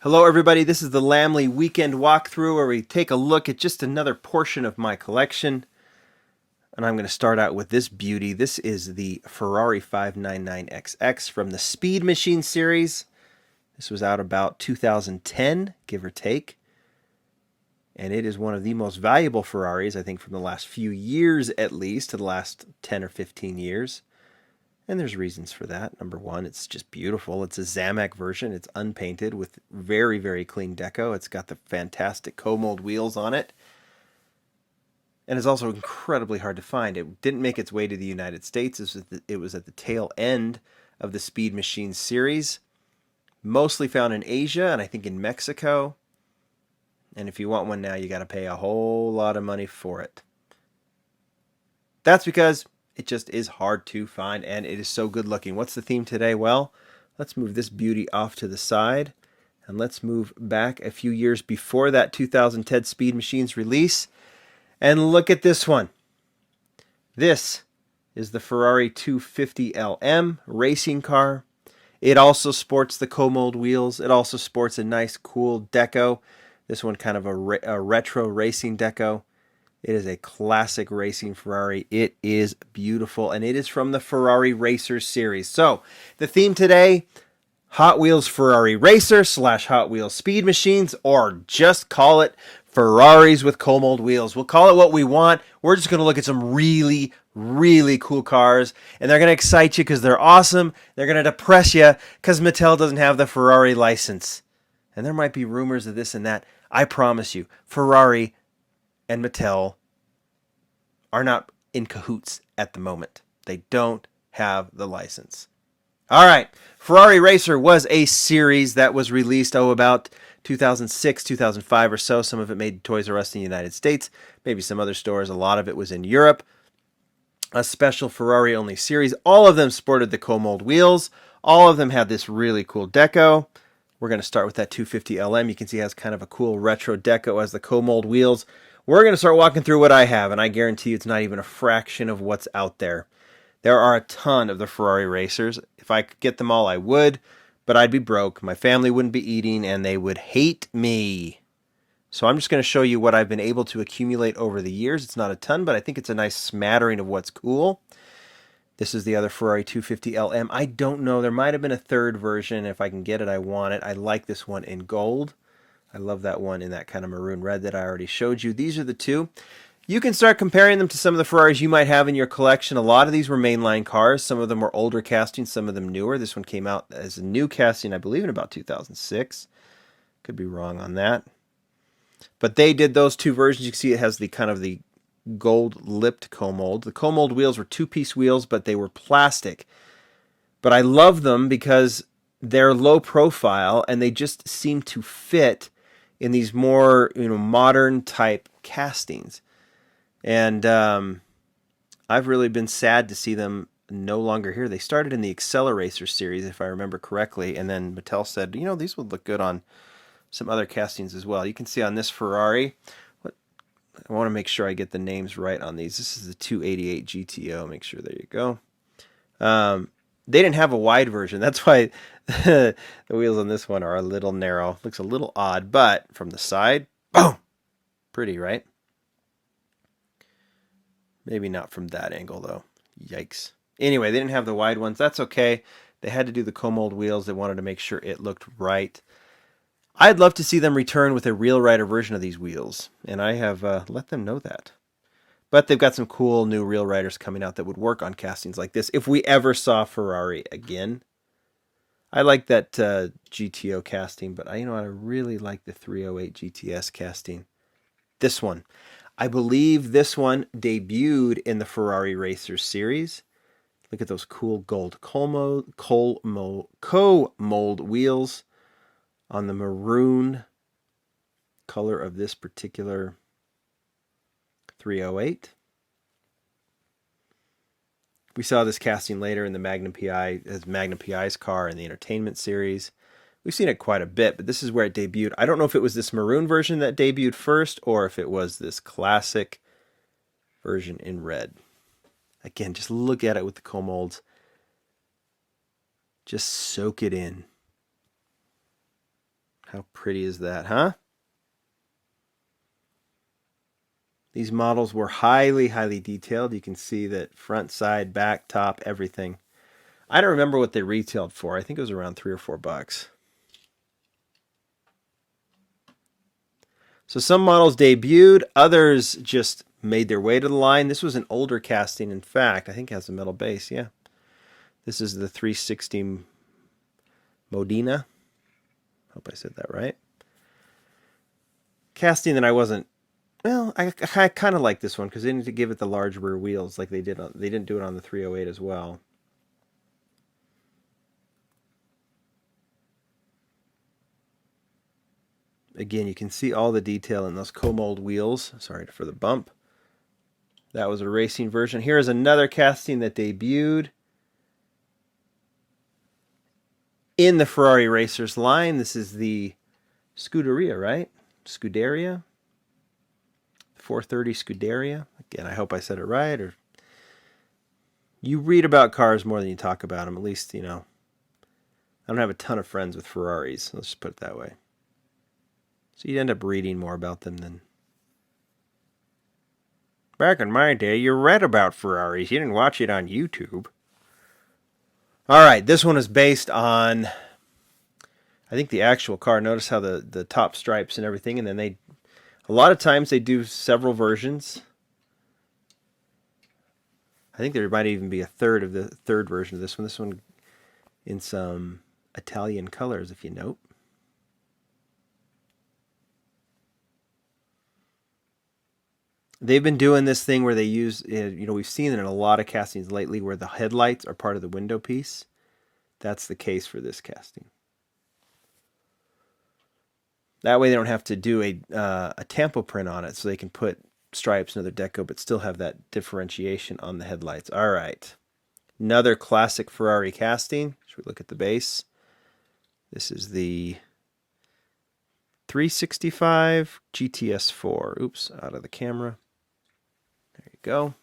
Hello everybody, this is the Lamley weekend walkthrough where we take a look at just another portion of my collection. And I'm going to start out with this beauty. This is the Ferrari 599XX from the Speed Machine series. This was out about 2010, give or take. And it is one of the most valuable Ferraris, I think, from the last few years at least, to the last 10 or 15 years. And there's reasons for that. Number one, it's just beautiful. It's a Samak version. It's unpainted with very, very clean deco. It's got the fantastic co-mold wheels on it. And it's also incredibly hard to find. It didn't make its way to the United States. It was at the tail end of the Speed Machine series. Mostly found in Asia and I think in Mexico. And if you want one now, you got to pay a whole lot of money for it. That's because it just is hard to find, and it is so good looking. What's the theme today? Well, let's move this beauty off to the side, and let's move back a few years before that 2010 Speed Machines release, and look at this one. This is the Ferrari 250LM racing car. It also sports the co-mold wheels. It also sports a nice, cool deco. This one kind of a retro racing deco. It is a classic racing Ferrari. It is beautiful, and it is from the Ferrari Racer series. So, the theme today, Hot Wheels Ferrari Racer / Hot Wheels Speed Machines, or just call it Ferraris with co-mold wheels. We'll call it what we want. We're just going to look at some really, really cool cars, and they're going to excite you because they're awesome. They're going to depress you because Mattel doesn't have the Ferrari license. And there might be rumors of this and that. I promise you, Ferrari and Mattel are not in cahoots at the moment. They don't have the license. All right, Ferrari Racer was a series that was released, about 2006, 2005 or so. Some of it made Toys R Us in the United States, maybe some other stores. A lot of it was in Europe. A special Ferrari-only series. All of them sported the co-mold wheels. All of them had this really cool deco. We're going to start with that 250LM. You can see it has kind of a cool retro deco as the co-mold wheels. We're going to start walking through what I have, and I guarantee you it's not even a fraction of what's out there. There are a ton of the Ferrari Racers. If I could get them all, I would, but I'd be broke. My family wouldn't be eating, and they would hate me. So I'm just going to show you what I've been able to accumulate over the years. It's not a ton, but I think it's a nice smattering of what's cool. This is the other Ferrari 250LM. I don't know. There might have been a third version. If I can get it, I want it. I like this one in gold. I love that one in that kind of maroon red that I already showed you. These are the two. You can start comparing them to some of the Ferraris you might have in your collection. A lot of these were mainline cars. Some of them were older castings, some of them newer. This one came out as a new casting, I believe, in about 2006. Could be wrong on that. But they did those two versions. You can see it has the kind of the gold-lipped co-mold. The co-mold wheels were two-piece wheels, but they were plastic. But I love them because they're low profile, and they just seem to fit in these more, modern type castings. And I've really been sad to see them no longer here. They started in the Accelerator series, if I remember correctly, and then Mattel said, these would look good on some other castings as well. You can see on this Ferrari, I want to make sure I get the names right on these. This is the 288 GTO. Make sure, there you go. They didn't have a wide version. That's why the wheels on this one are a little narrow. Looks a little odd, but from the side, boom! Pretty, right? Maybe not from that angle, though. Yikes. Anyway, they didn't have the wide ones. That's okay. They had to do the co-mold wheels. They wanted to make sure it looked right. I'd love to see them return with a real rider version of these wheels, and I have let them know that. But they've got some cool new real riders coming out that would work on castings like this if we ever saw Ferrari again. I like that GTO casting, but I really like the 308 GTS casting. This one. I believe this one debuted in the Ferrari Racer series. Look at those cool gold co-mold wheels on the maroon color of this particular 308. We saw this casting later in the Magnum PI as Magnum PI's car in the Entertainment series. We've seen it quite a bit, but this is where it debuted. I don't know if it was this maroon version that debuted first or if it was this classic version in red. Again, just look at it with the co-molds. Just soak it in. How pretty is that, huh? These models were highly, highly detailed. You can see that front, side, back, top, everything. I don't remember what they retailed for. I think it was around $3 or $4. So some models debuted, others just made their way to the line. This was an older casting, in fact. I think it has a metal base, yeah. This is the 360 Modena. Hope I said that right. Casting that I wasn't, well, I kind of like this one because they didn't give it the large rear wheels like they did. They didn't do it on the 308 as well. Again, you can see all the detail in those co-mold wheels. Sorry for the bump. That was a racing version. Here is another casting that debuted in the Ferrari Racers line. This is the Scuderia, right? Scuderia? 430 Scuderia. Again, I hope I said it right. Or you read about cars more than you talk about them. At least, you know. I don't have a ton of friends with Ferraris. Let's just put it that way. So you'd end up reading more about them than... Back in my day, you read about Ferraris. You didn't watch it on YouTube. All right, this one is based on, I think, the actual car. Notice how the top stripes and everything, and then a lot of times they do several versions. I think there might even be a third version of this one. This one in some Italian colors, if you note. They've been doing this thing where they use, you know, we've seen it in a lot of castings lately where the headlights are part of the window piece. That's the case for this casting. That way they don't have to do a tampo print on it, so they can put stripes and other deco, but still have that differentiation on the headlights. All right. Another classic Ferrari casting. Should we look at the base? This is the 365 GTS4. Oops, out of the camera. There you go.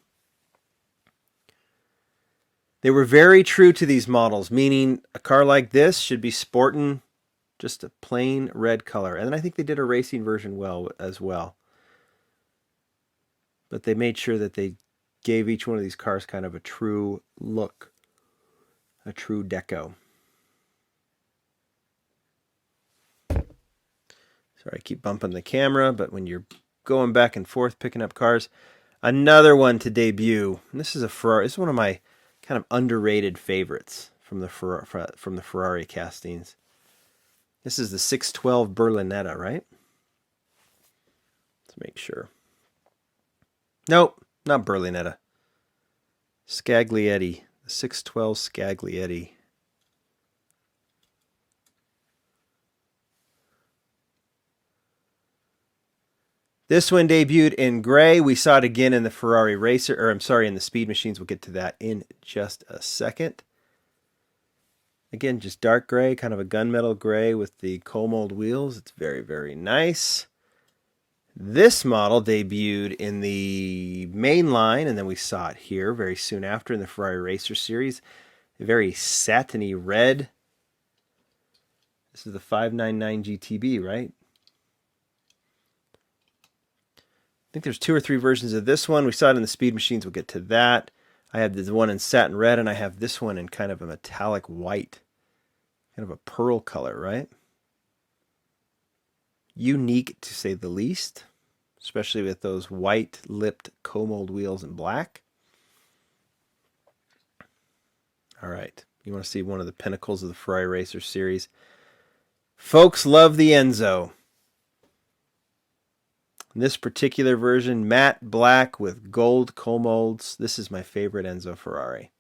They were very true to these models, meaning a car like this should be sporting just a plain red color. And then I think they did a racing version as well. But they made sure that they gave each one of these cars kind of a true look, a true deco. Sorry, I keep bumping the camera, but when you're going back and forth picking up cars, another one to debut. And this is a Ferrari. This is one of my kind of underrated favorites from the Ferrari castings. This is the 612 Berlinetta, right? Let's make sure. Nope, not Berlinetta. Scaglietti. The 612 Scaglietti. This one debuted in gray. We saw it again in the Ferrari Racer, or I'm sorry, in the Speed Machines. We'll get to that in just a second. Again, just dark gray, kind of a gunmetal gray with the co-mold wheels. It's very, very nice. This model debuted in the main line, and then we saw it here very soon after in the Ferrari Racer series. A very satiny red. This is the 599 GTB, right? I think there's 2 or 3 versions of this one. We saw it in the Speed Machines. We'll get to that. I have the one in satin red, and I have this one in kind of a metallic white. Kind of a pearl color, right? Unique, to say the least. Especially with those white-lipped co-mold wheels in black. All right. You want to see one of the pinnacles of the Ferrari Racer series. Folks love the Enzo. This particular version, matte black with gold co-molds. This is my favorite Enzo Ferrari.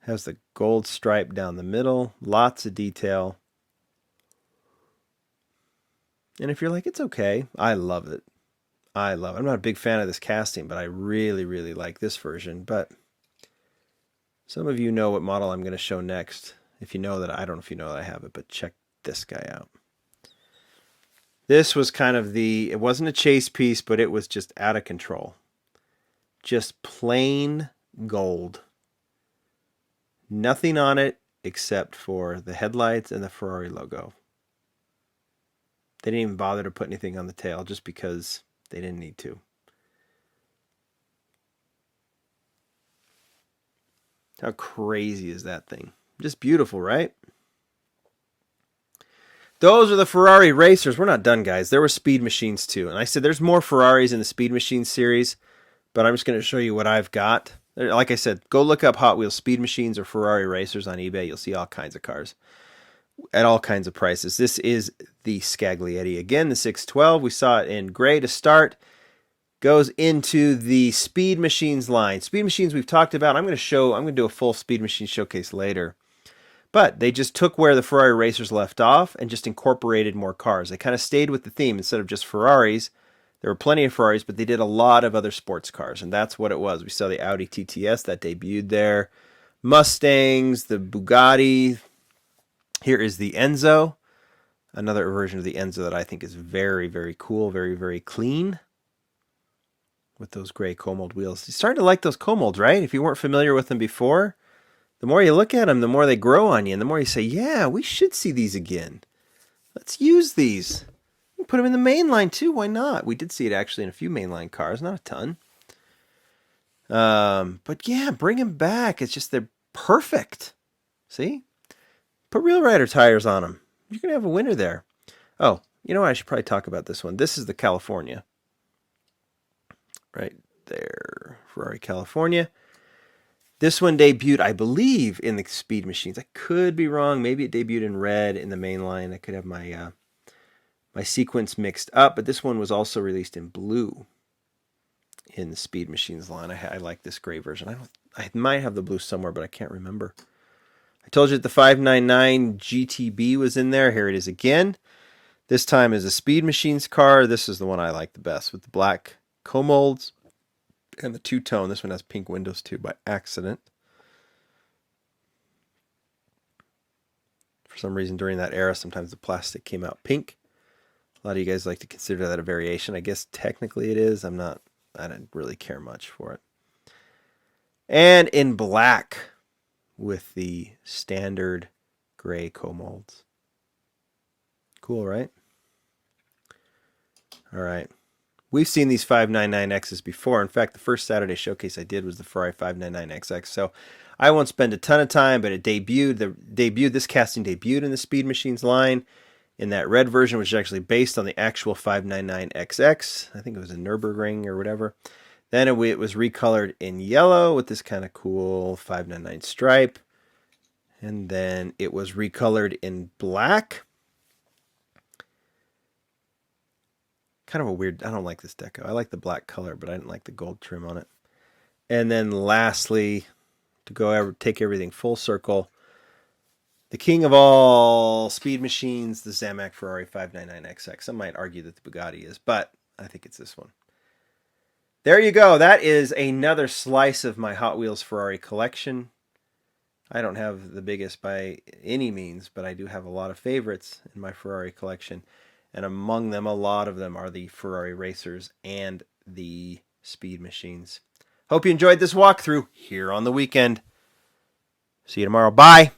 Has the gold stripe down the middle. Lots of detail. And if you're like, it's okay, I love it. I love it. I'm not a big fan of this casting, but I really, really like this version. But some of you know what model I'm going to show next. If you know that, I don't know if you know that I have it, but check this guy out. This was kind of it wasn't a chase piece, but it was just out of control. Just plain gold. Nothing on it except for the headlights and the Ferrari logo. They didn't even bother to put anything on the tail just because they didn't need to. How crazy is that thing? Just beautiful, right? Those are the Ferrari Racers. We're not done, guys. There were Speed Machines too. And I said there's more Ferraris in the Speed Machine series, but I'm just going to show you what I've got. Like I said, go look up Hot Wheels Speed Machines or Ferrari Racers on eBay. You'll see all kinds of cars at all kinds of prices. This is the Scaglietti. Again, the 612. We saw it in gray to start. Goes into the Speed Machines line. Speed Machines we've talked about. I'm going to do a full Speed Machine showcase later. But they just took where the Ferrari Racers left off and just incorporated more cars. They kind of stayed with the theme. Instead of just Ferraris, there were plenty of Ferraris, but they did a lot of other sports cars, and that's what it was. We saw the Audi TTS that debuted there, Mustangs, the Bugatti. Here is the Enzo, another version of the Enzo that I think is very, very cool, very, very clean with those gray co-mold wheels. You're starting to like those co-molds, right? If you weren't familiar with them before, the more you look at them, the more they grow on you, and the more you say, yeah, we should see these again. Let's use these. We can put them in the main line too. Why not? We did see it actually in a few mainline cars, not a ton. But yeah, bring them back. It's just they're perfect. See? Put Real Rider tires on them. You're going to have a winner there. Oh, you know what? I should probably talk about this one. This is the California. Right there. Ferrari California. This one debuted, I believe, in the Speed Machines. I could be wrong. Maybe it debuted in red in the main line. I could have my my sequence mixed up. But this one was also released in blue in the Speed Machines line. I like this gray version. I might have the blue somewhere, but I can't remember. I told you that the 599 GTB was in there. Here it is again. This time is a Speed Machines car. This is the one I like the best with the black co-molds and the two-tone. This one has pink windows too by accident. For some reason during that era, sometimes the plastic came out pink. A lot of you guys like to consider that a variation. I guess technically it is. I don't really care much for it. And in black with the standard gray co-molds. Cool, right? All right. We've seen these 599Xs before. In fact, the first Saturday showcase I did was the Ferrari 599XX. So I won't spend a ton of time, but it debuted. This casting debuted in the Speed Machines line in that red version, which is actually based on the actual 599XX. I think it was a Nürburgring or whatever. Then it was recolored in yellow with this kind of cool 599 stripe. And then it was recolored in black. Kind of a weird, I don't like this deco. I like the black color, but I didn't like the gold trim on it. And then lastly, to take everything full circle, the king of all Speed Machines, the Samak Ferrari 599XX. Some might argue that the Bugatti is, but I think it's this one. There you go. That is another slice of my Hot Wheels Ferrari collection. I don't have the biggest by any means, but I do have a lot of favorites in my Ferrari collection. And among them, a lot of them are the Ferrari Racers and the Speed Machines. Hope you enjoyed this walkthrough here on the weekend. See you tomorrow. Bye.